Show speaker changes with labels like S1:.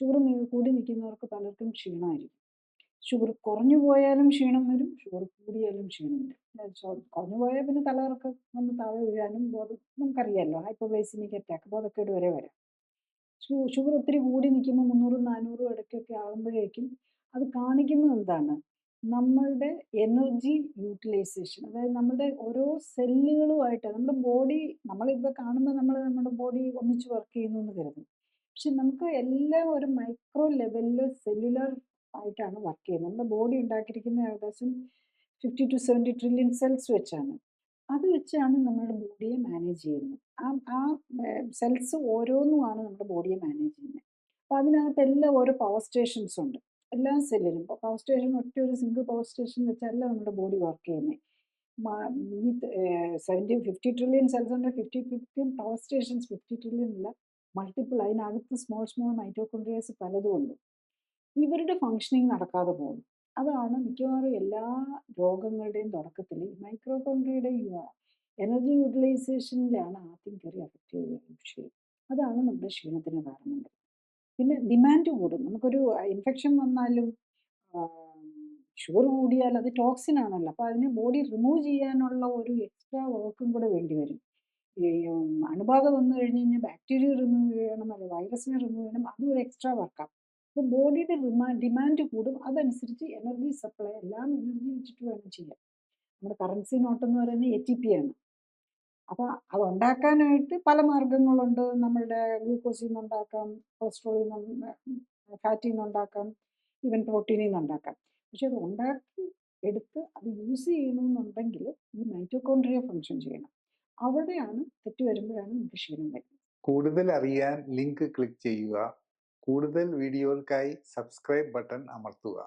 S1: Sugar കൂടി നിൽക്കുന്നവർക്ക് പലർക്കും ക്ഷീണമായിരിക്കും. ഷുഗർ കുറഞ്ഞു പോയാലും ക്ഷീണം വരും, ഷുഗർ കൂടിയാലും ക്ഷീണം വരും. കുറഞ്ഞു പോയാൽ പിന്നെ തലകറക്കം വന്ന് താഴെ വീഴാനും നമുക്കറിയാമല്ലോ, ഹൈപ്പോഗ്ലൈസിമിക് അറ്റാക്ക്, ബോധക്കേട് വരെ വരാം. ഷുഗർ ഒത്തിരി കൂടി നിൽക്കുമ്പോൾ 300 400 ഇടയ്ക്കൊക്കെ ആകുമ്പോഴേക്കും അത് കാണിക്കുന്നത് എന്താണ്? നമ്മളുടെ എനർജി യൂട്ടിലൈസേഷൻ, അതായത് നമ്മുടെ ഓരോ സെല്ലുകളുമായിട്ട് നമ്മുടെ ബോഡി, നമ്മളിപ്പോൾ കാണുമ്പോൾ നമ്മുടെ ബോഡി ഒന്നിച്ച് വർക്ക് ചെയ്യുന്നു എന്ന് കരുതും. പക്ഷെ നമുക്ക് എല്ലാം ഒരു മൈക്രോ ലെവലിൽ സെല്ലുലാർ ആയിട്ടാണ് വർക്ക് ചെയ്യുന്നത്. നമ്മുടെ ബോഡി ഉണ്ടാക്കിയിരിക്കുന്ന ഏകദേശം 50 to 70 ട്രില്യൺ സെൽസ് വെച്ചാണ്. അത് വെച്ചാണ് നമ്മുടെ ബോഡിയെ മാനേജ് ചെയ്യുന്നത്. ആ സെൽസ് ഓരോന്നുമാണ് നമ്മുടെ ബോഡിയെ മാനേജ് ചെയ്യുന്നത്. അപ്പോൾ അതിനകത്തെല്ലാം ഓരോ പവർ സ്റ്റേഷൻസ് ഉണ്ട് എല്ലാ സെല്ലിലും. ഇപ്പോൾ പവർ സ്റ്റേഷൻ ഒറ്റ ഒരു സിംഗിൾ പവർ സ്റ്റേഷൻ വെച്ചല്ല നമ്മുടെ ബോഡി വർക്ക് ചെയ്യുന്നത്. ഈ 50 ട്രില്യൺ സെൽസ് ഉണ്ട്, 50 പവർ സ്റ്റേഷൻസ്, 50 ട്രില്യൺ അല്ല, മൾട്ടിപ്പിൾ. അതിനകത്ത് സ്മോൾ മൈറ്റോകോൺട്രിയാസ് പലതും ഉണ്ട്. ഇവരുടെ ഫങ്ഷനിങ് നടക്കാതെ പോകും. അതാണ് മിക്കവാറും എല്ലാ രോഗങ്ങളുടെയും തുടക്കത്തിൽ മൈക്രോകോൺട്രിയയുടെ എനർജി യൂട്ടിലൈസേഷനിലാണ് ആദ്യം കയറി അഫക്റ്റ് ചെയ്യുന്ന വിഷയം. അതാണ് നമ്മുടെ ക്ഷീണത്തിന് കാരണം. പിന്നെ ഡിമാൻഡ് കൂടും. നമുക്കൊരു ഇൻഫെക്ഷൻ വന്നാലും ഷുഗർ കൂടിയാൽ അത് ടോക്സിൻ ആണല്ലോ, അപ്പോൾ അതിനെ ബോഡി റിമൂവ് ചെയ്യാനുള്ള ഒരു എക്സ്ട്രാ വർക്കും കൂടെ വേണ്ടി വരും. ഈ അണുബാധ വന്നു കഴിഞ്ഞ് കഴിഞ്ഞാൽ ബാക്ടീരിയ റിമൂവ് ചെയ്യണം, അല്ലെങ്കിൽ വൈറസിനെ റിമൂവ് ചെയ്യണം, അതും ഒരു എക്സ്ട്രാ വർക്കാണ്. അപ്പോൾ ബോഡിയുടെ ഡിമാൻഡ് കൂടും. അതനുസരിച്ച് എനർജി സപ്ലൈ, എല്ലാം എനർജി വെച്ചിട്ട് വേണം ചെയ്യാൻ. നമ്മുടെ കറൻസി നോട്ട് എന്ന് പറയുന്നത് ATP ആണ്. അപ്പോൾ അതുണ്ടാക്കാനായിട്ട് പല മാർഗങ്ങളുണ്ട്. നമ്മളുടെ ഗ്ലൂക്കോസിൽ നിന്നുണ്ടാക്കാം, കൊളസ്ട്രോളിൽ നിന്ന്, ഫാറ്റിൽ നിന്നുണ്ടാക്കാം, ഈവൻ പ്രോട്ടീനിൽ നിന്നുണ്ടാക്കാം. പക്ഷെ അത് ഉണ്ടാക്കി എടുത്ത് അത് യൂസ് ചെയ്യണമെന്നുണ്ടെങ്കിൽ ഈ മൈറ്റോകോൺട്രിയ ഫങ്ഷൻ ചെയ്യണം. അവിടെയാണ് തെറ്റ് വരുമ്പോഴാണ് നമുക്ക് ക്ഷീണം വരുന്നത്.
S2: കൂടുതൽ അറിയാൻ ലിങ്ക് ക്ലിക്ക് ചെയ്യുക. കൂടുതൽ വീഡിയോകൾക്കായി സബ്സ്ക്രൈബ് ബട്ടൺ അമർത്തുക.